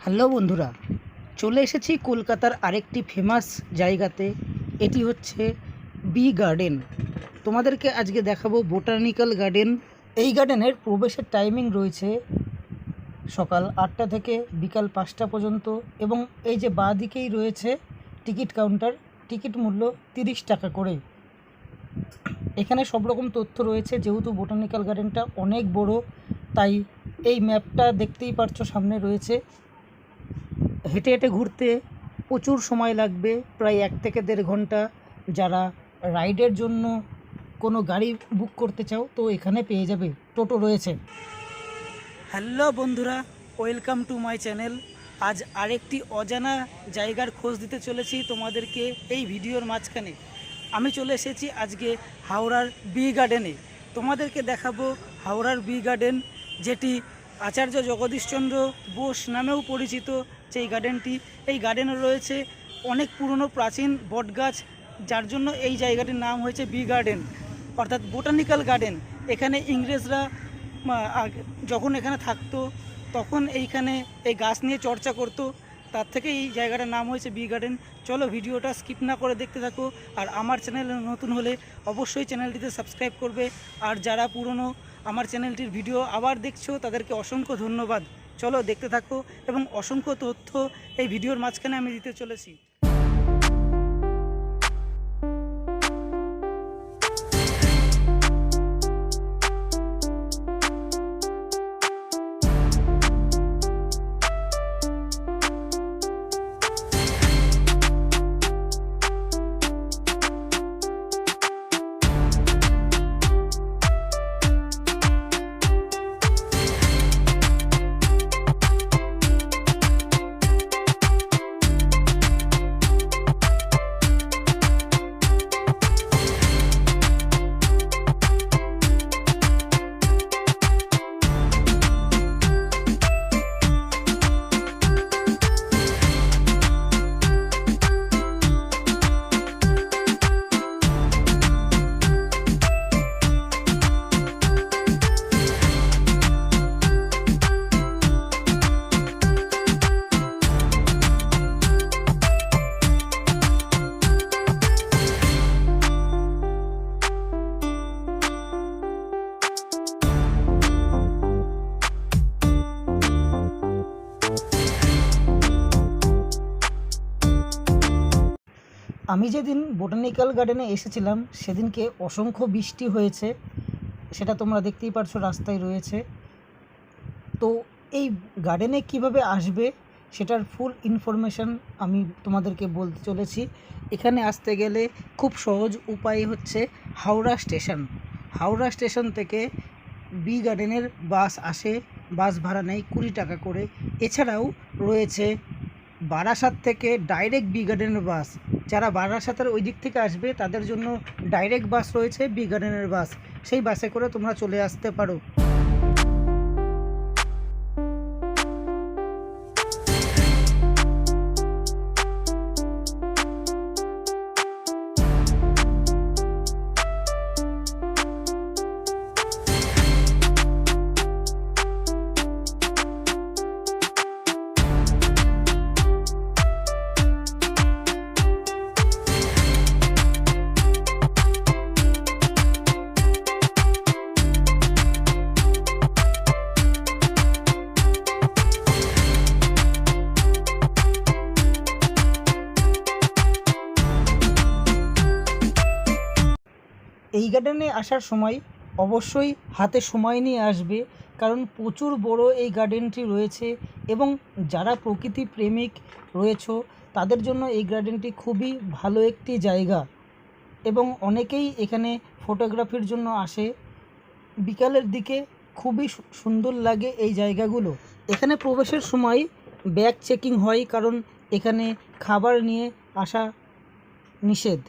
Hello বন্ধুরা, চলে এসেছি কলকাতার আরেকটি ফেমাস জায়গাতে। এটি হচ্ছে বি গার্ডেন। তোমাদেরকে আজকে দেখাবো বোটানিক্যাল গার্ডেন। এই গার্ডেনের প্রবেশের টাইমিং রয়েছে সকাল 8টা থেকে বিকাল 5টা পর্যন্ত, এবং এই যে বাঁ দিকেই রয়েছে টিকিট কাউন্টার। টিকিট মূল্য 30 টাকা করে। এখানে সব রকম তথ্য রয়েছে। যেহেতু বোটানিক্যাল গার্ডেনটা অনেক বড়, তাই এই ম্যাপটা দেখতেই পারছো সামনে রয়েছে। হেঁটে হেঁটে ঘুরতে প্রচুর সময় লাগবে, প্রায় 1 থেকে 1.5 ঘন্টা। যারা রাইডের জন্য কোনো গাড়ি বুক করতে চাও তো এখানে পেয়ে যাবে, টোটো রয়েছে। হ্যালো বন্ধুরা, ওয়েলকাম টু মাই চ্যানেল। আজ আরেকটি অজানা জায়গার খোঁজ দিতে চলেছি তোমাদেরকে। এই ভিডিওর মাঝখানে আমি চলে এসেছি আজকে হাওড়ার বি গার্ডেনে। তোমাদেরকে দেখাবো হাওড়ার বি গার্ডেন, যেটি আচার্য জগদীশচন্দ্র বোস নামেও পরিচিত। সেই গার্ডেনটি, এই গার্ডেনে রয়েছে অনেক পুরনো প্রাচীন বটগাছ, যার জন্য এই জায়গাটির নাম হয়েছে বি গার্ডেন, অর্থাৎ বোটানিক্যাল গার্ডেন। এখানে ইংরেজরা যখন এখানে থাকতো তখন এইখানে এই গাছ নিয়ে চর্চা করতো, তার থেকে এই জায়গাটার নাম হয়েছে বি গার্ডেন। চলো ভিডিওটা স্কিপ না করে দেখতে থাকো। আর আমার চ্যানেলে নতুন হলে অবশ্যই চ্যানেলটিতে সাবস্ক্রাইব করবে। আর যারা পুরনো আমার চ্যানেলটির ভিডিও আবার দেখছো তাদেরকে অসংখ্য ধন্যবাদ। চলো দেখতে থাকো, এবং অসংখ্য তথ্য এই ভিডিওর মাঝখানে আমি দিতে চলেছি। আমি যেদিন বোটানিক্যাল গার্ডেনে এসেছিলাম সেদিনকে অসংখ্য বৃষ্টি হয়েছে, সেটা তোমরা দেখতেই পারছো, রাস্তায় রয়েছে। তো এই গার্ডেনে কিভাবে আসবে সেটার ফুল ইনফরমেশান আমি তোমাদেরকে বলতে চলেছি। এখানে আসতে গেলে খুব সহজ উপায় হচ্ছে হাওড়া স্টেশন। হাওড়া স্টেশন থেকে বি গার্ডেনের বাস আসে, বাস ভাড়া নেয় 20 টাকা করে। এছাড়াও রয়েছে বারাসাত থেকে ডাইরেক্ট বি গার্ডেনের বাস। যারা বারাসাতের ওই দিক থেকে আসবে তাদের জন্য ডাইরেক্ট বাস রয়েছে, বি গার্ডেনের বাস। সেই বাসে করে তোমরা চলে আসতে পারো। এই গার্ডেনে আসার সময় অবশ্যই হাতে সময় নিয়ে আসবে, কারণ প্রচুর বড় এই গার্ডেনটি রয়েছে, এবং যারা প্রকৃতি প্রেমিক রয়েছে তাদের জন্য এই গার্ডেনটি খুবই ভালো একটি জায়গা। এবং অনেকেই এখানে ফটোগ্রাফির জন্য আসে। বিকালের দিকে খুবই সুন্দর লাগে এই জায়গাগুলো। এখানে প্রবেশের সময় ব্যাগ চেকিং হয়, কারণ এখানে খাবার নিয়ে আসা নিষেধ।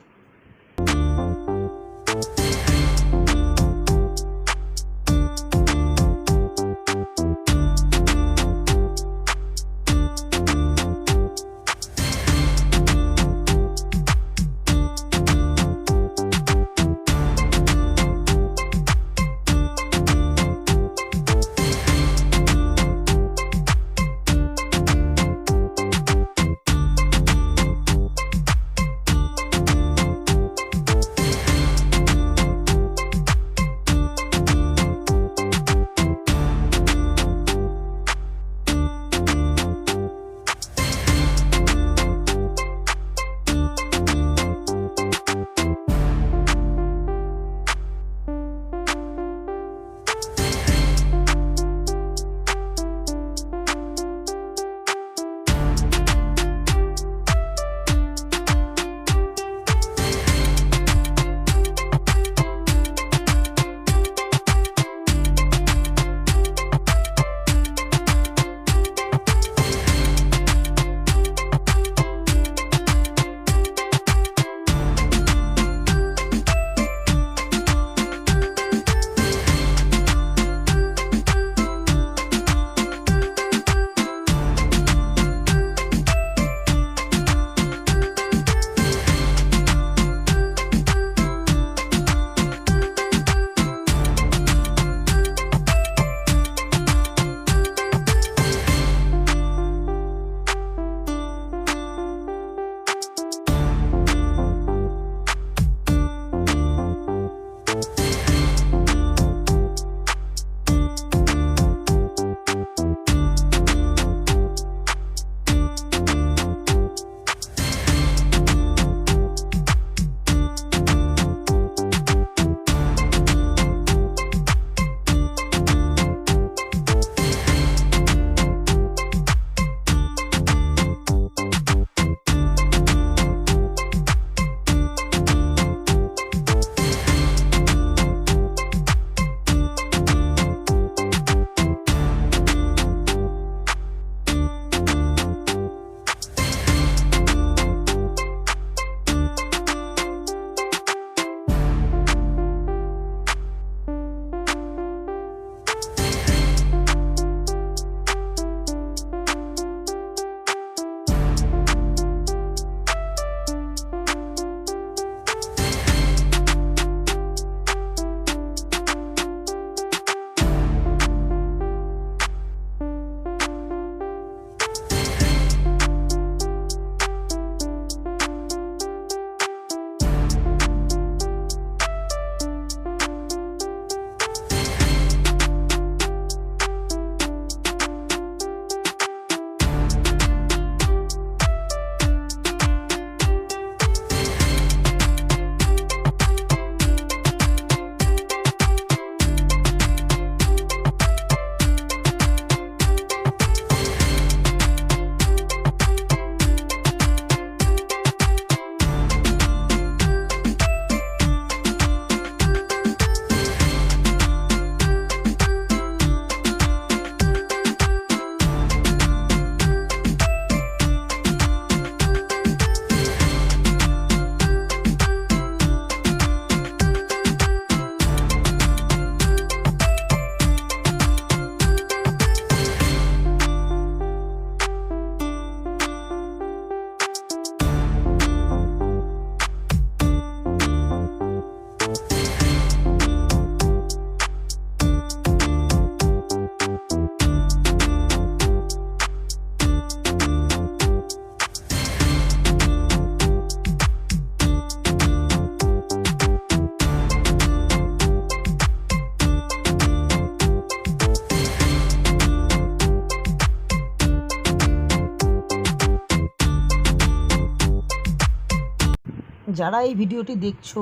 যারা এই ভিডিওটি দেখছো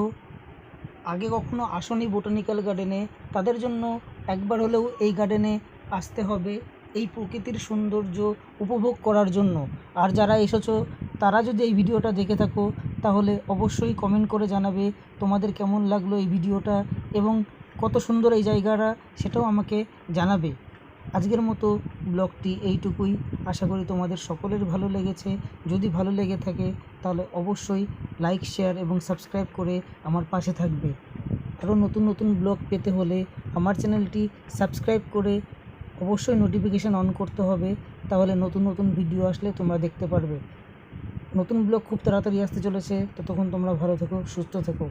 আগে কখনো আসনি বোটানিক্যাল গার্ডেনে, তাদের জন্য একবার হলেও এই গার্ডেনে আসতে হবে এই প্রকৃতির সৌন্দর্য উপভোগ করার জন্য। আর যারা এসেছো তারা যদি এই ভিডিওটা দেখে থাকো তাহলে অবশ্যই কমেন্ট করে জানাবে তোমাদের কেমন লাগলো এই ভিডিওটা এবং কত সুন্দর এই জায়গাটা, সেটাও আমাকে জানাবে। আজকের মতো ব্লগটি এইটুকুই। আশা করি তোমাদের সকলের ভালো লেগেছে। যদি ভালো লেগে থাকে তাহলে অবশ্যই লাইক, শেয়ার এবং সাবস্ক্রাইব করে আমার পাশে থাকবে। আরও নতুন নতুন ব্লগ পেতে হলে আমার চ্যানেলটি সাবস্ক্রাইব করে অবশ্যই নোটিফিকেশান অন করতে হবে, তাহলে নতুন নতুন ভিডিও আসলে তোমরা দেখতে পারবে। নতুন ব্লগ খুব তাড়াতাড়ি আসতে চলেছে, ততক্ষণ তোমরা ভালো থেকো, সুস্থ থেকো।